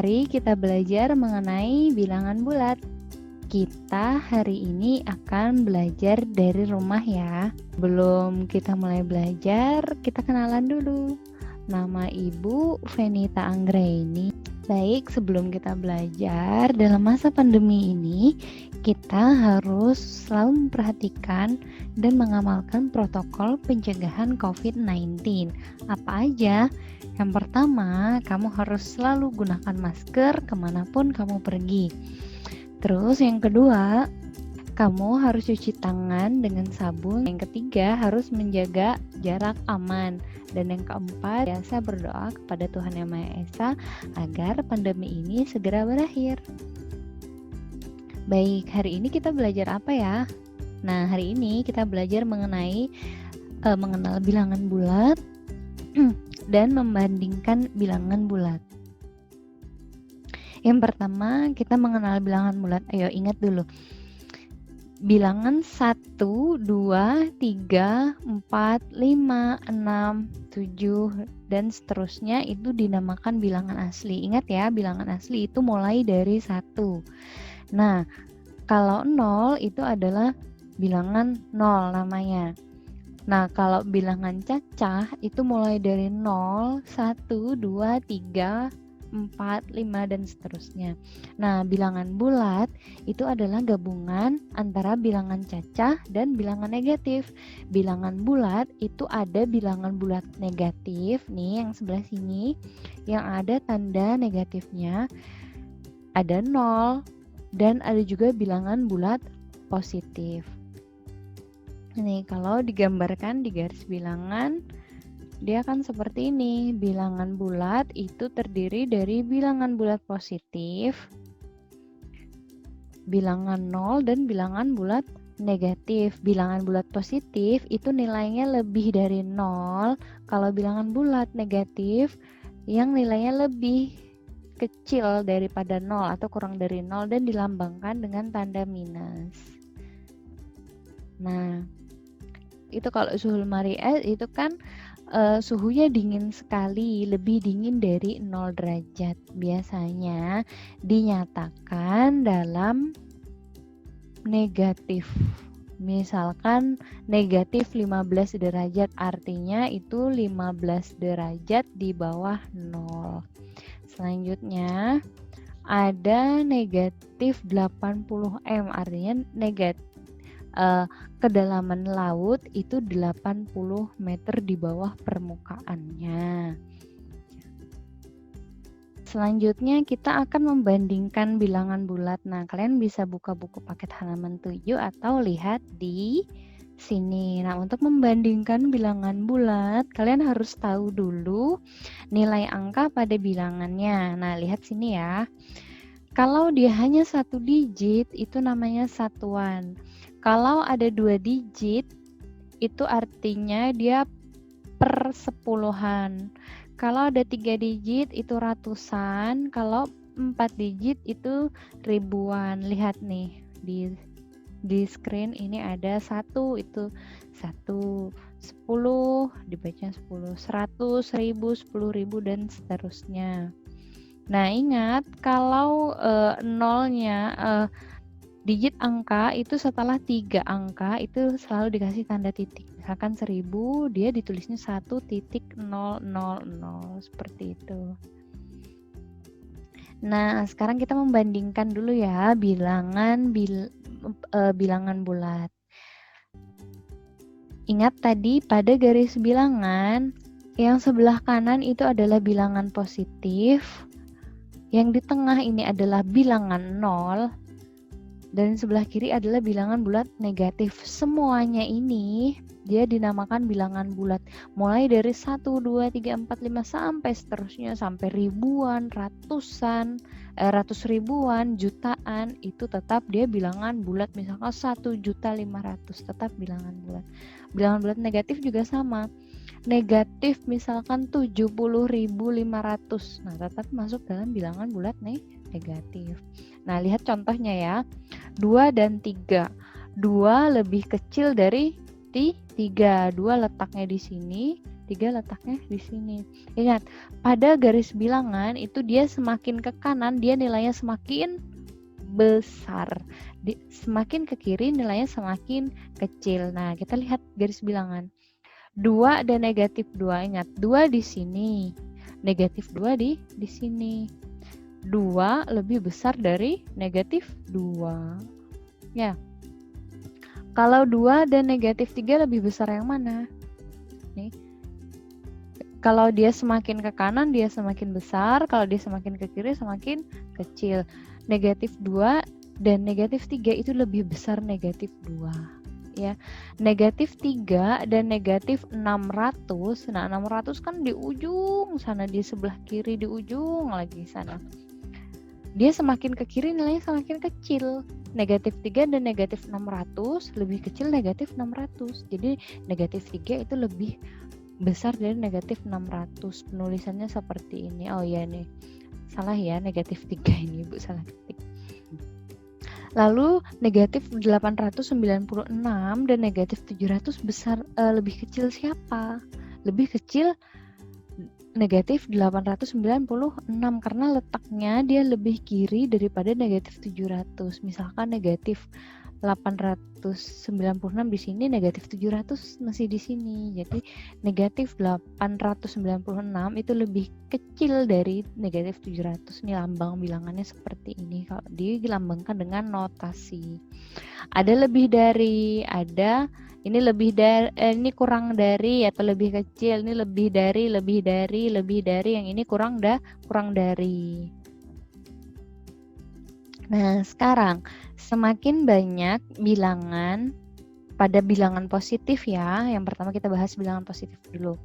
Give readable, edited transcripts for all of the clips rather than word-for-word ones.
Mari kita belajar mengenai bilangan bulat. Kita hari ini akan belajar dari rumah ya. Belum kita mulai belajar, kita kenalan dulu. Nama Ibu Venita Anggraini. Baik, sebelum kita belajar, dalam masa pandemi ini, kita harus selalu memperhatikan dan mengamalkan protokol pencegahan COVID-19. Apa aja? Yang pertama, kamu harus selalu gunakan masker kemanapun kamu pergi. Terus yang kedua, kamu harus cuci tangan dengan sabun. Yang ketiga, harus menjaga jarak aman. Dan yang keempat, biasa berdoa kepada Tuhan Yang Maha Esa agar pandemi ini segera berakhir. Baik, hari ini kita belajar apa ya? Nah, hari ini kita belajar mengenai mengenal bilangan bulat dan membandingkan bilangan bulat. Yang pertama, kita mengenal bilangan bulat. Ayo ingat dulu. Bilangan 1, 2, 3, 4, 5, 6, 7, dan seterusnya itu dinamakan bilangan asli. Ingat ya, bilangan asli itu mulai dari 1. Nah, kalau 0 itu adalah bilangan 0 namanya. Nah, kalau bilangan cacah itu mulai dari 0, 1, 2, 3, 4, 5, dan seterusnya. Nah, bilangan bulat itu adalah gabungan antara bilangan cacah dan bilangan negatif. Bilangan bulat itu ada bilangan bulat negatif, nih yang sebelah sini, yang ada tanda negatifnya, ada 0, dan ada juga bilangan bulat positif. Nih, kalau digambarkan di garis bilangan, dia kan seperti ini. Bilangan bulat itu terdiri dari bilangan bulat positif, bilangan 0, dan bilangan bulat negatif. Bilangan bulat positif itu nilainya lebih dari 0. Kalau bilangan bulat negatif yang nilainya lebih kecil daripada 0 atau kurang dari 0 dan dilambangkan dengan tanda minus. Nah, itu kalau suhu lemari es itu kan suhunya dingin sekali, lebih dingin dari 0 derajat. Biasanya dinyatakan dalam negatif. Misalkan negatif 15 derajat, artinya itu 15 derajat di bawah 0. Selanjutnya ada negatif 80 M, artinya negatif kedalaman laut itu 80 meter di bawah permukaannya. Selanjutnya kita akan membandingkan bilangan bulat. Nah, kalian bisa buka buku paket halaman 7 atau lihat di sini. Nah, untuk membandingkan bilangan bulat, kalian harus tahu dulu nilai angka pada bilangannya. Nah, lihat sini ya. Kalau dia hanya 1 digit, itu namanya satuan. Kalau ada 2 digit, itu artinya dia persepuluhan. Kalau ada 3 digit, itu ratusan. Kalau 4 digit, itu ribuan. Lihat nih, di screen ini ada 1, itu 1, 10, dibaca 10, 100, 1000, 10.000, dan seterusnya. Nah, ingat, kalau nolnya digit angka itu setelah 3 angka itu selalu dikasih tanda titik. Misalkan 1000, dia ditulisnya 1.000 seperti itu. Nah, sekarang kita membandingkan dulu ya bilangan bulat. Ingat tadi pada garis bilangan yang sebelah kanan itu adalah bilangan positif, yang di tengah ini adalah bilangan 0, dan sebelah kiri adalah bilangan bulat negatif. Semuanya ini dia dinamakan bilangan bulat. Mulai dari 1, 2, 3, 4, 5 sampai seterusnya, sampai ribuan, ratusan, ratus ribuan, jutaan, itu tetap dia bilangan bulat. Misalkan 1.500.000 tetap bilangan bulat. Bilangan bulat negatif juga sama. Negatif misalkan 70.500. Nah, tetap masuk dalam bilangan bulat negatif. Nah, lihat contohnya ya. 2 dan 3. 2 lebih kecil dari 3. 2 letaknya di sini, 3 letaknya di sini. Ingat, pada garis bilangan itu dia semakin ke kanan, dia nilainya semakin besar. Semakin ke kiri nilainya semakin kecil. Nah, kita lihat garis bilangan. 2 dan negatif 2. Ingat, 2 di sini. Negatif 2 di sini. 2 lebih besar dari negatif 2. Ya. Kalau 2 dan negatif 3 lebih besar yang mana? Nih. Kalau dia semakin ke kanan, dia semakin besar. Kalau dia semakin ke kiri, semakin kecil. Negatif 2 dan negatif 3 itu lebih besar negatif 2. Ya, negatif 3 dan negatif 600. Nah, 600 kan di ujung sana, di sebelah kiri, di ujung lagi sana. Dia semakin ke kiri nilainya semakin kecil. Negatif 3 dan negatif 600 lebih kecil negatif 600. Jadi negatif 3 itu lebih besar dari negatif 600. Penulisannya seperti ini. Oh iya nih, salah ya, negatif 3 ini Bu, salah ketik. Lalu negatif 896 dan negatif 700 besar lebih kecil siapa? Lebih kecil negatif 896 karena letaknya dia lebih kiri daripada negatif 700. Misalkan negatif 896 di sini, negatif 700 masih di sini. Jadi negatif 896 itu lebih kecil dari negatif 700. Ini lambang bilangannya seperti ini kalau dilambangkan dengan notasi. Ada lebih dari, ada ini lebih dari, ini kurang dari atau lebih kecil, ini lebih dari, yang ini kurang dari. Nah, sekarang semakin banyak bilangan pada bilangan positif ya. Yang pertama kita bahas bilangan positif dulu.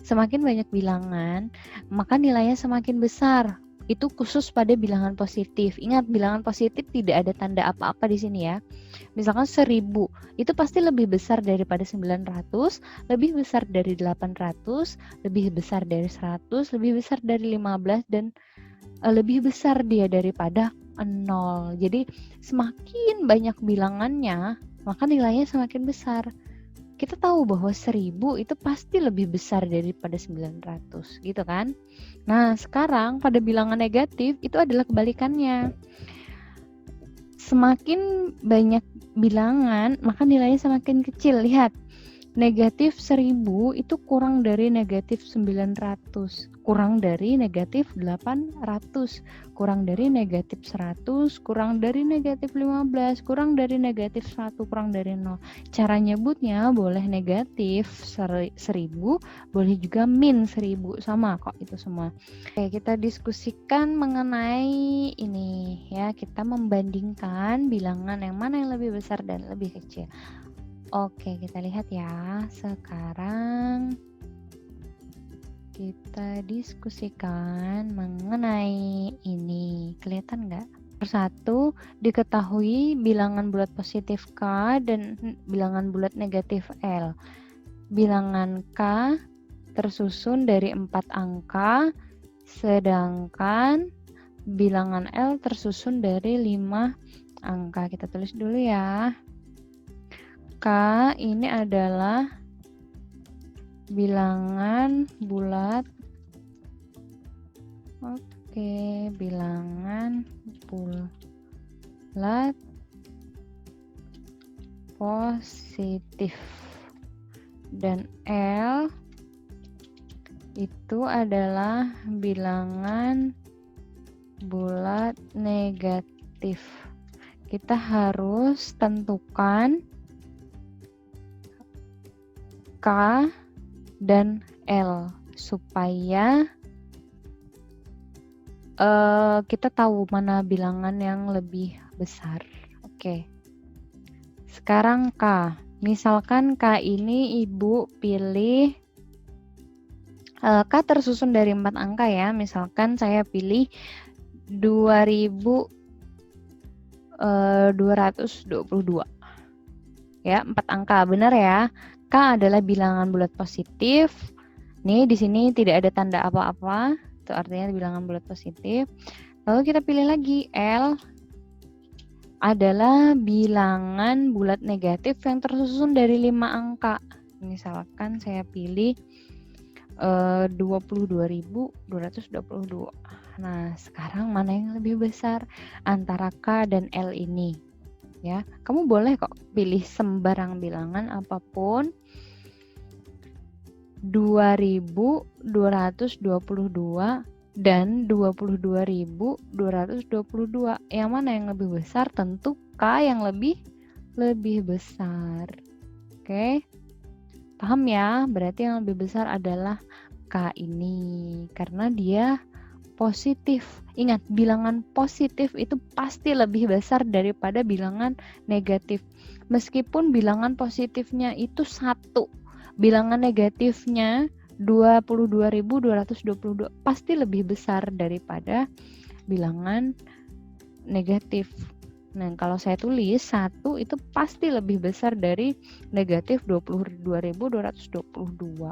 Semakin banyak bilangan, maka nilainya semakin besar. Itu khusus pada bilangan positif. Ingat, bilangan positif tidak ada tanda apa-apa di sini ya. Misalkan 1000, itu pasti lebih besar daripada 900, lebih besar dari 800, lebih besar dari 100, lebih besar dari 15, dan lebih besar dia daripada 0. Jadi semakin banyak bilangannya, maka nilainya semakin besar. Kita tahu bahwa 1000 itu pasti lebih besar daripada 900, gitu kan? Nah, sekarang pada bilangan negatif itu adalah kebalikannya. Semakin banyak bilangan, maka nilainya semakin kecil. Lihat, negatif 1000 itu kurang dari negatif 900, kurang dari negatif 800, kurang dari negatif 100, kurang dari negatif 15, kurang dari negatif 1, kurang dari 0. Cara nyebutnya boleh negatif 1000, boleh juga min 1000, sama kok itu semua. Oke, kita diskusikan mengenai ini ya, kita membandingkan bilangan yang mana yang lebih besar dan lebih kecil. Oke, kita lihat ya. Sekarang kita diskusikan mengenai ini. Kelihatan nggak? Persatu, diketahui bilangan bulat positif K dan bilangan bulat negatif L. Bilangan K tersusun dari 4 angka, sedangkan bilangan L tersusun dari 5 angka. Kita tulis dulu ya. K ini adalah bilangan bulat. Oke, bilangan bulat positif. Dan L itu adalah bilangan bulat negatif. Kita harus tentukan K dan L supaya kita tahu mana bilangan yang lebih besar. Oke. Sekarang K. Misalkan K ini Ibu pilih K tersusun dari 4 angka ya. Misalkan saya pilih 2222. Ya, 4 angka, benar ya. K adalah bilangan bulat positif. Nih di sini tidak ada tanda apa-apa, itu artinya bilangan bulat positif. Lalu kita pilih lagi L adalah bilangan bulat negatif yang tersusun dari 5 angka. Misalkan saya pilih 22.222. Nah, sekarang mana yang lebih besar antara K dan L ini? Ya, kamu boleh kok pilih sembarang bilangan apapun. 2.222 dan 22.222. Yang mana yang lebih besar? Tentu K yang lebih besar. Oke. Paham ya? Berarti yang lebih besar adalah K ini karena dia positif. Ingat, bilangan positif itu pasti lebih besar daripada bilangan negatif. Meskipun bilangan positifnya itu 1, bilangan negatifnya 22.222 pasti lebih besar daripada bilangan negatif. Nah, kalau saya tulis 1 itu pasti lebih besar dari negatif 22.222.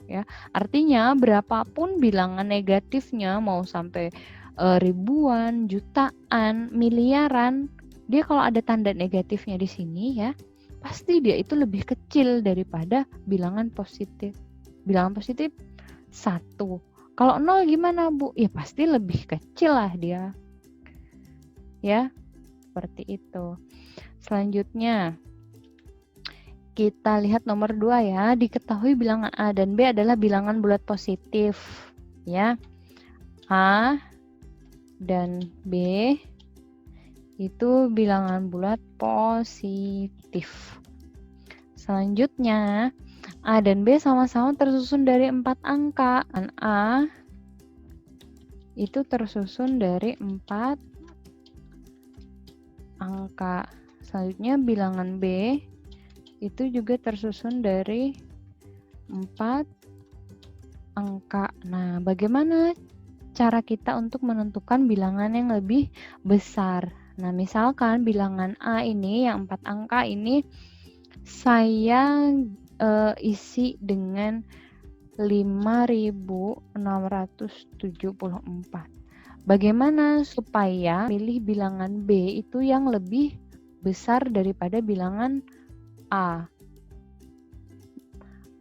Ya, artinya berapapun bilangan negatifnya, mau sampai ribuan, jutaan, miliaran, dia kalau ada tanda negatifnya di sini ya, pasti dia itu lebih kecil daripada bilangan positif. Bilangan positif 1. Kalau 0 gimana, Bu? Ya pasti lebih kecil lah dia. Ya, seperti itu. Selanjutnya kita lihat nomor 2 ya. Diketahui bilangan A dan B adalah bilangan bulat positif. Ya. A dan B itu bilangan bulat positif. Selanjutnya, A dan B sama-sama tersusun dari 4 angka. Dan A itu tersusun dari 4 angka. Selanjutnya bilangan B itu juga tersusun dari 4 angka. Nah, bagaimana cara kita untuk menentukan bilangan yang lebih besar? Nah, misalkan bilangan A ini yang 4 angka ini saya isi dengan 5.674. Bagaimana supaya pilih bilangan B itu yang lebih besar daripada bilangan A?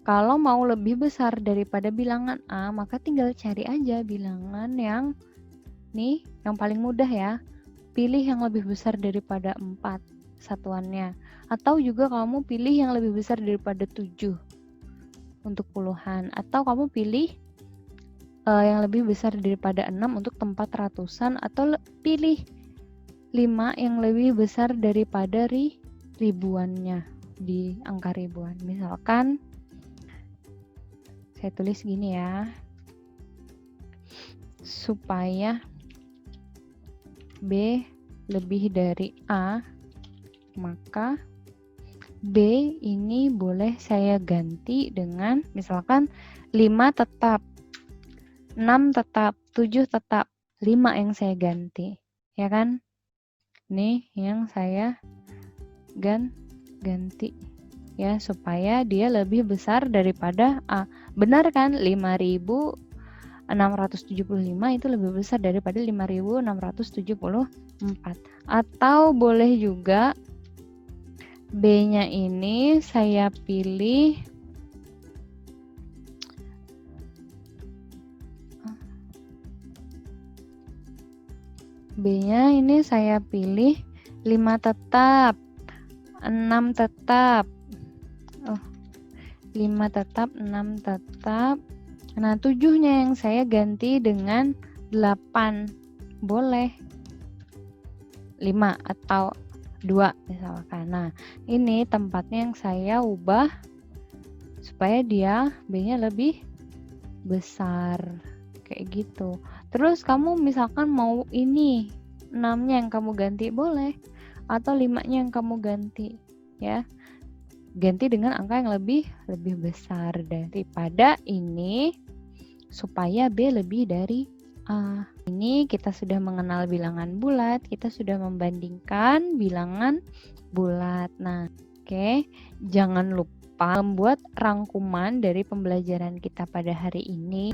Kalau mau lebih besar daripada bilangan A, maka tinggal cari aja bilangan yang nih, yang paling mudah ya. Pilih yang lebih besar daripada 4 satuannya. Atau juga kamu pilih yang lebih besar daripada 7 untuk puluhan. Atau kamu pilih yang lebih besar daripada 6 untuk tempat ratusan. Atau pilih 5 yang lebih besar daripada ribuannya di angka ribuan. Misalkan saya tulis gini ya, supaya B lebih dari A, maka B ini boleh saya ganti dengan misalkan 5 tetap, 6 tetap, 7 tetap, 5 yang saya ganti, ya kan? Nih yang saya ganti ya, supaya dia lebih besar daripada A. Benar kan? 5.675 itu lebih besar daripada 5.674. Atau boleh juga B-nya ini saya pilih B-nya ini saya pilih 5 tetap, 6 tetap, 5 tetap, 6 tetap. Nah, 7-nya yang saya ganti dengan 8. Boleh 5 atau 2 misalkan. Nah, ini tempatnya yang saya ubah supaya dia B-nya lebih besar. Kayak gitu. Terus kamu misalkan mau ini 6-nya yang kamu ganti boleh, atau 5-nya yang kamu ganti ya. Ganti dengan angka yang lebih besar daripada ini supaya B lebih dari A. Ini kita sudah mengenal bilangan bulat, kita sudah membandingkan bilangan bulat. Nah, oke, jangan lupa membuat rangkuman dari pembelajaran kita pada hari ini.